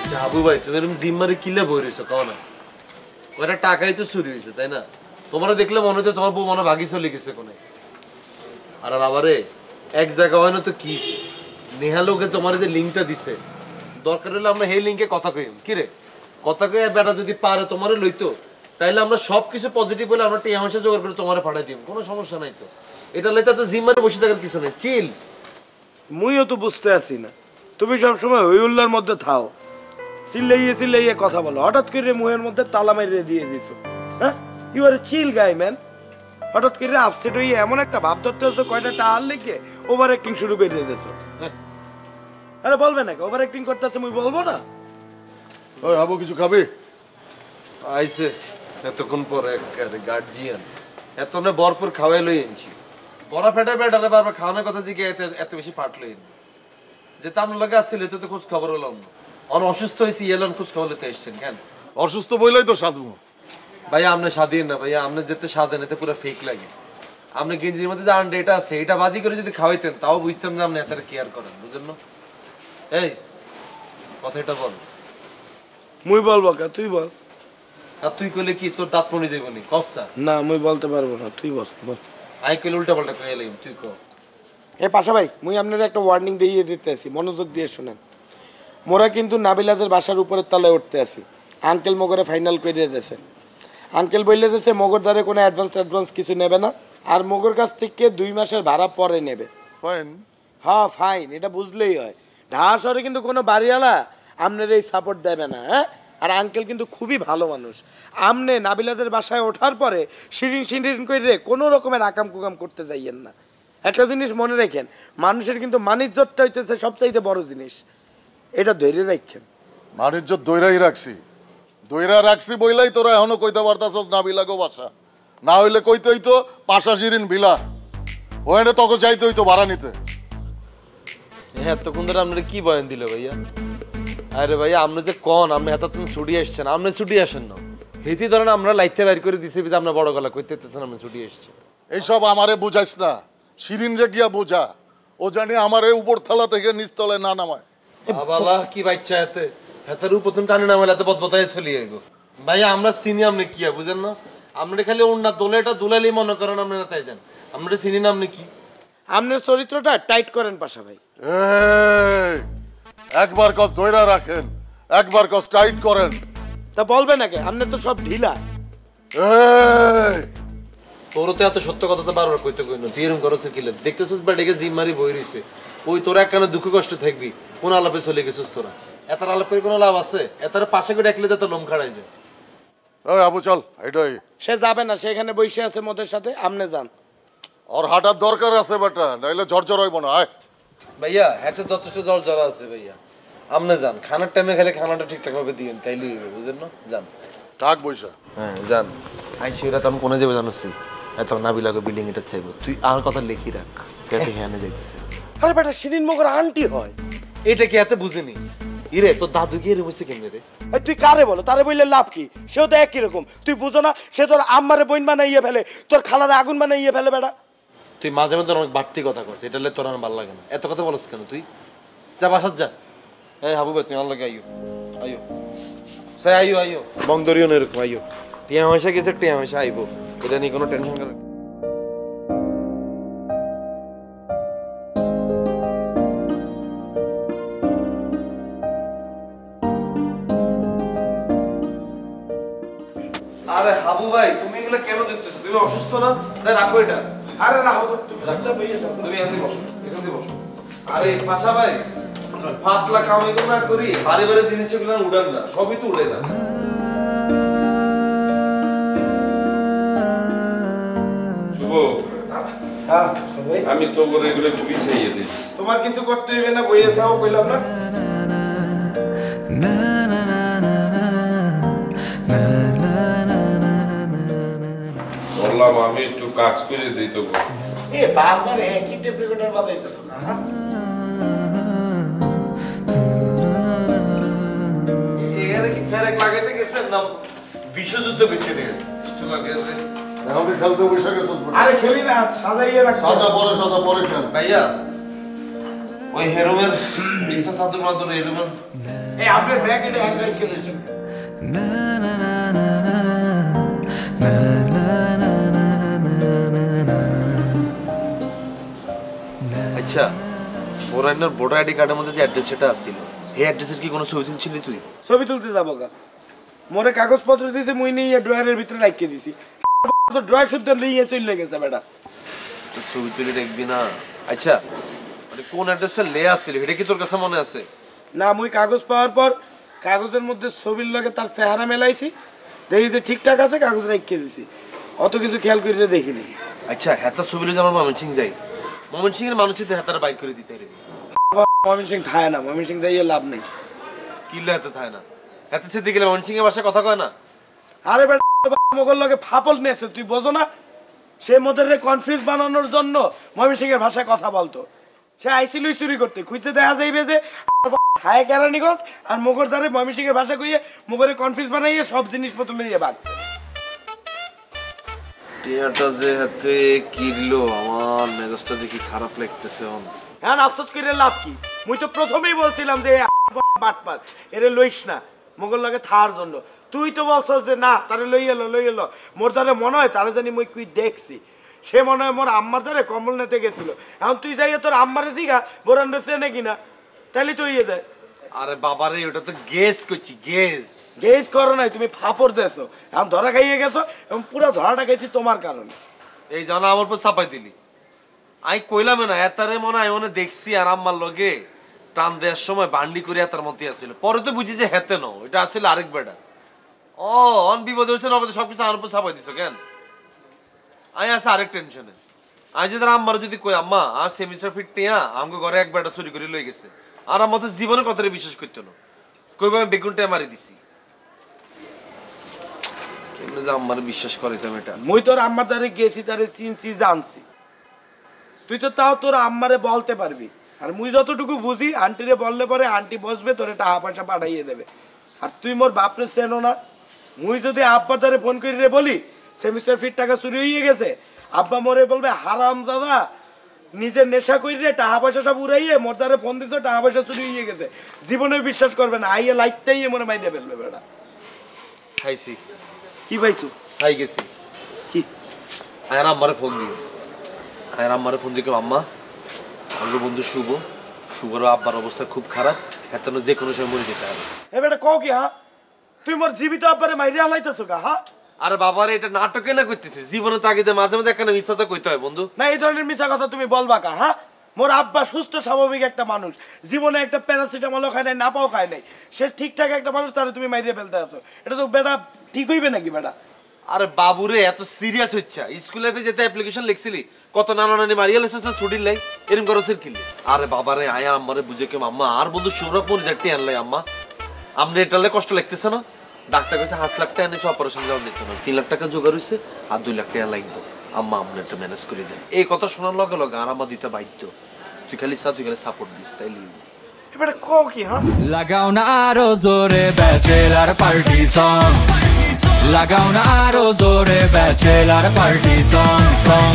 আচ্ছা হাবু ভাই তুমি এরকম জিম্মারে কিলে বই রয়েছো কও না ওরা টাকাই তো চুরি হয়েছে তাই না তোমরা দেখলে মনে হচ্ছে তোমার বউ মনে ভাগি চলে গেছে কোনে আর বাবারে এক জায়গা হয় না তো কি নেহালোকে তোমার যে লিঙ্কটা দিছে দরকার হলে আমরা সেই লিঙ্কে কথা কই কি রে কথা কই বেটা যদি পারে তোমারে লইতো তাইলে আমরা সবকিছু পজিটিভ বলে আমরা টিয়া হাসা জোগাড় করে তোমারে পাঠাই দিম কোনো সমস্যা নাই তো এটা লইতে তো জিম্মারে বসে থাকার কিছু নেই চিল মুইও তো বুঝতে আসি না তুমি সবসময় হই উল্লার মধ্যে থাও চিল্লাইয়ে কথা বলো হঠাৎ করে মুহের মধ্যে তালা মারিয়ে দিয়ে দিছো হ্যাঁ you R chill guy man হঠাৎ করে আপসেট হয়ে এমন একটা ভাব ধরতে হচ্ছে কয়টা টাল লেগে ওভার অ্যাক্টিং শুরু করে দিয়েছো আরে বলবে নাকি ওভার অ্যাক্টিং করতেছে মুই বলবো না ওই হাবু কিছু খাবি আইছে এতক্ষণ পর এক গার্জিয়ান এত না বরপুর খাওয়াই লই এনেছি বড় ফেটার বেটারে বারবার খাওয়ানোর কথা জিজ্ঞে এত বেশি পাট লই যে তাম লাগে আসছিল তো খোঁজ খবর হলাম না অসুস্থ হয়েছি এলন খোঁজ খবর লইতে এসছেন কেন অসুস্থ বইলাই তো সাধু ভাইয়া আপনি স্বাধীন না ভাইয়া আপনি যেতে স্বাধীন এতে পুরো ফেক লাগে আপনি গেঞ্জির মধ্যে যে আন্ডা আছে এটা বাজি করে যদি খাওয়াইতেন তাও বুঝতাম যে আপনি এত কেয়ার করেন বুঝলেন না এই কথাটা বল মুই বলবো কা তুই বল আর তুই কইলে কি তোর দাঁত পড়ে যাইব নি কসা না মুই বলতে পারবো না তুই বল বল আই কইলে উল্টা পাল্টা কইলে তুই কর এ পাশা ভাই মুই আপনাদের একটা ওয়ার্নিং দিয়ে দিতে আছি মনোযোগ দিয়ে শুনেন মোরা কিন্তু নাবিলাদের বাসার উপরের তলায় উঠতে আছি আঙ্কেল মগরে ফাইনাল করে দিয়েছে আঙ্কেল বললে দিয়েছে মগর দ্বারে কোনো অ্যাডভান্স কিছু নেবে না আর মগর কাছ থেকে 2 মাসের ভাড়া পরে নেবে ফাইন হ্যাঁ ফাইন এটা বুঝলেই হয় ঢাকা শহরে কিন্তু কোনো বাড়িওয়ালা আপনার এই সাপোর্ট দেবে না হ্যাঁ আর আঙ্কেল কিন্তু খুবই ভালো মানুষ আমনে নাবিলাদের বাসায় ওঠার পরে সিঁড়িন করে কোনো রকমের আকাম কুকাম করতে যাইয়েন না একটা জিনিস মনে রাখেন মানুষের কিন্তু মানিজ্যতটা হইতেছে সবচাইতে বড় জিনিস এটা ধরে রাখেন মানিজ্য দইরা রাখছি বইলাই তোরা এখনো কইতে পারতাছস নাবিলাগো বাসা না হইলে কইতে হইতো পাশা শিরিন বিলা ওখানে তখন চাইতে হইতো ভাড়া নিতে হ্যাঁ তখন ধরে আপনারা কি বয়ান দিল ভাইয়া আরে ভাইয়া আপনি যে কন আপনি এত তুমি ছুটি আসছেন আপনি ছুটি আসেন না হেতি ধরেন আমরা লাইতে বাইর করে দিছি যে আমরা বড় গলা কইতেছেন আপনি ছুটি আসছেন এইসব আমারে বুঝাইস না শিরিন রে গিয়া বোঝা ও জানি আমারে উপর থালা থেকে নিচতলে না নামায় বাবা কি বাচ্চা এতে হেতার উপর তুমি টানে নামাইলে এত বদবতায় চলিয়ে গো ভাইয়া আমরা চিনি আপনি কি বুঝেন না আপনি খালি ওর দোলেটা দুলালি মনে করেন আপনি না তাই যান আমরা চিনি না আপনি কি আপনার চরিত্রটা টাইট করেন পাশা ভাই একবার কস ধইরা রাখেন একবার কস টাইট করেন তা বলবে নাকি আপনার তো সব ঢিলা তোর তো এত সত্য কথা তো বারবার কইতে কই না তুই এরকম করছিস কি দেখতেছিস বা ডেকে জিম মারি বই রইছে ওই তোরা একখানে দুঃখ কষ্ট থাকবি কোন আলাপে চলে গেছিস তোরা এত আলাপ করে কোনো লাভ আছে এতার পাশে করে ডাকলে তো লোম খাড়াই যায় ওই আবু চল এটাই সে যাবে না সেখানে বসে আছে মদের সাথে আমনে যান ওর হাঁটার দরকার আছে বেটা নাইলে ঝরঝর হইব না আয় ভাইয়া এতে যথেষ্ট জ্বর জ্বরা আছে ভাইয়া আপনি যান খানার টাইমে খেলে খানাটা ঠিকঠাক ভাবে দিন তাইলে বুঝেন না যান থাক বইসা হ্যাঁ যান আই শিওরা তো আমি কোনে যাবে জানোসি এত নাবিলাগো বিল্ডিং এটা চাইবো তুই আর কথা লিখি রাখ কেটে হ্যানে যাইতেছে আরে বেটা শিরিন মগর আন্টি হয় এটা কি এতে বুঝিনি ইরে তোর দাদু কি এরকম হইছে কেমনে রে তুই কারে বলো তারে বললে লাভ কি সেও তো একই রকম তুই বুঝো না সে তোর আম্মারে বইন বানাইয়ে ফেলে তোর খালারে আগুন বানাইয়ে ফেলে বেটা তুই মাঝে মাঝে অনেক বাড়তি কথা কস এটা তোর আর ভালো লাগে না এত কথা বলস কেন তুই যা বাসার যা এই হাবু ভাই তুমি আমার লাগে আইও সাই আইও বংদরিও না এরকম আইও টিয়া হইসা গেছে টিয়া হইসা আইবো এটা নিয়ে কোনো টেনশন করে আরে হাবু ভাই তুমি এগুলা কেন দিতেছো তুমি অসুস্থ না তাই রাখো এটা আরে রাখো তো তুমি রাখতে বইয়ে যাও তুমি এখানে বসো এখানে বসো আরে পাশা ভাই পাতলা কামাই না করি বারে বারে জিনিসগুলো উড়ান না সবই তো উড়ে না শুভ হ্যাঁ ভাই আমি তো বলে এগুলো একটু বিছাইয়ে দিচ্ছি তোমার কিছু করতে হবে না বইয়ে যাও কইলাম না বললাম আমি একটু কাজ করে দিই তো এ বারবার একই টেপ রেকর্ডার বাজাইতেছো না এখানে কি ফেরেক লাগাইতে গেছেন না বিশ্বযুদ্ধ করছে রে কিছু লাগে এখন খেলতে বসে গেছস আরে খেলি না সাজাইয়ে রাখ সাজা পরে খেল ভাইয়া ওই হেরোমের বিশ্বাস চাদর মাদর এরকম এই আপনার ব্যাগ এটা হ্যান্ড রেখে দিয়েছেন। আচ্ছা ফোরাইনার ভোটার আইডি কার্ডের মধ্যে যে অ্যাড্রেস সেটা আসছিল এই অ্যাড্রেসের কি কোনো ছবি তুলছিলি তুই? ছবি তুলতে যাবো গা, মোরে কাগজপত্র দিয়েছে, মুই নিয়ে ড্রয়ারের ভিতরে রাখিয়ে দিছি। তো ড্রয়ার শুদ্ধ নিয়ে চলে গেছে বেটা। তো ছবি তুলে দেখবি না? আচ্ছা মানে কোন অ্যাড্রেসটা লে আসছিল এটা কি তোর কাছে মনে আছে? না, মুই কাগজ পাওয়ার পর কাগজের মধ্যে ছবির লগে তার চেহারা মেলাইছি, দেখি যে ঠিকঠাক আছে, কাগজ রাখিয়ে দিছি, অত কিছু খেয়াল করে দেখিনি। আচ্ছা হেতার ছবি লয়ে আমার ময়মনসিং যাই, ময়মনসিং এর মানুষ তো হেতার বাইক করে দিতে রে। ময়মনসিং থায় না, ময়মনসিং যাইয়ে লাভ নেই। কি হেতে থাকে না? হেতে সে দিকে ময়মনসিং এর ভাষায় কথা কয় না? আরে বেটা মোগল লগে ফাপল নেছে, তুই বোঝো না? সে মোদেরকে কনফিউজ বানানোর জন্য ময়মনসিং এর ভাষায় কথা বলতো। সে আইসিলই চুরি করতে, খুঁজতে দেখা যাইবে যে থায় কেরানীগঞ্জ আর মোগর দ্বারে ময়মনসিং এর ভাষা কইয়ে মোগরে কনফিউজ বানাইয়ে সব জিনিসপত্র লইয়ে বাগছে। টিয়াটা যে হাতে কিরলো আমার মেজাজটা দেখি খারাপ লাগতেছে। হ্যাঁ, আফসোস করে লাভ কি? মুই তো প্রথমেই বলছিলাম যে বাটপার এরে লইস না মোগল লাগে থার জন্য। তুই তো বলছস যে না তারে লই এলো। মোর দ্বারে মনে হয় তারে জানি মুই কুই দেখছি, সে মনে হয় মোর আম্মার দ্বারে কম্বল নিতে গেছিল। এখন তুই যাইয়া তোর আম্মারে জিগা বোরান রেছে নাকি না, তাহলে তো ইয়ে যায়। আরে বাবারে ওটা তো গেস করছি, গেস করো নাই, তুমি ফাপড় দেছো, এখন ধরা খাইয়ে গেছো এবং পুরো ধরাটা খাইছি তোমার কারণে। এই জানা আমার উপর চাপাই দিলি। আমি কইলাম না এতারে মনে হয় মনে দেখছি আর আম্মার লগে টান দেওয়ার সময় বান্ডি করে এতার মধ্যে আসছিল, পরে তো বুঝি যে হেতে ন এটা আসলে আরেক বেটা। ও অন বিপদ হয়েছে নগদে সবকিছু আমার উপর চাপাই দিছো কেন? আমি আছে আরেক টেনশনে। আমি যদি আম্মার যদি কই আম্মা আর সেমিস্টার ফিট টিয়া আমাকে ঘরে এক বেটা চুরি করে লই গেছে, আর আমার তো জীবনে কথাটা বিশ্বাস করতো না, কইবা আমি বেগুনটা মারি দিছি। কেমনে যে আম্মার বিশ্বাস করিতাম এটা? মুই তোর আম্মার দ্বারে গেছি, তারে চিনছি জানছি, তুই তো তাও তোর আম্মারে বলতে পারবি। আর মুই যতটুকু বুঝি আন্টিরে বললে পরে আন্টি বসবে তোরে টাকা পয়সা পাঠাইয়ে দেবে। আর তুই মোর বাপরে চেনো না, মুই যদি আব্বার দ্বারে ফোন করি রে বলি সেমিস্টার ফিট টাকা চুরি হয়ে গেছে, আব্বা মোরে বলবে হারাম দাদা নিজের নেশা করি রে টাকা পয়সা সব উড়াইয়ে মোর দ্বারে ফোন দিছো টাকা পয়সা চুরি হয়ে গেছে, জীবনে বিশ্বাস করবে না, আইয়ে লাইটটাই মনে মাইনে ফেলবে বেটা। খাইছি কি পাইছো? খাই গেছি কি? আয়ার আম্মারে ফোন দিই, আয়ার আম্মারে ফোন দিকে আম্মা আমার বন্ধু শুভর আব্বার অবস্থা খুব খারাপ, এত যে কোনো সময় মরে যেতে হবে। এ বেটা কও কি? হ্যাঁ তুই মোর জীবিত আব্বারে মাইরে হালাইতেছো গা? হ্যাঁ আরে বাবারে এটা নাটকে না করতেছি, জীবনে তাগিদে মাঝে মাঝে একটা মিথ্যা তো কইতে হয় বন্ধু। না এই ধরনের মিথ্যা কথা তুমি বলবা কা? হ্যাঁ মোর আব্বা সুস্থ স্বাভাবিক একটা মানুষ, জীবনে একটা প্যারাসিটামলও খায় নাই, নাপাও খায় নাই, সে ঠিকঠাক একটা মানুষ, তাহলে তুমি মাইরে ফেলতে আছো, এটা তো বেটা ঠিক হইবে নাকি বেটা? আরে বাবুরে এত সিরিয়াস হচ্ছে, স্কুলে যেতে অ্যাপ্লিকেশন লিখছিলি কত নানা নানি মারিয়া লেছিস না ছুটির লাই এরকম করছিস কিনলি? আরে বাবারে আয়া আম্মারে বুঝে কেউ আম্মা আর বন্ধু শুভরাপ মরে যাটি আনলাই আম্মা আপনি এটালে কষ্ট লাগতেছে না? ডাক্তার কাছে 5 লাখ টাকা এনেছে অপারেশন যাওয়ার দিতে না, 3 লাখ টাকা জোগাড় হয়েছে আর 2 লাখ টাকা লাগবে, আম্মা আপনি একটা ম্যানেজ করে দেন। এই কথা শোনার লগে লগে আর আম্মা দিতে বাধ্য, তুই খালি সাপোর্ট দিস তাইলে। এবারে কও কি? হ্যাঁ লাগাও না আরো জোরে ব্যাচেলার পার্টি সং, লাগাও না আরো জোরে ব্যাচেলার পার্টি সং।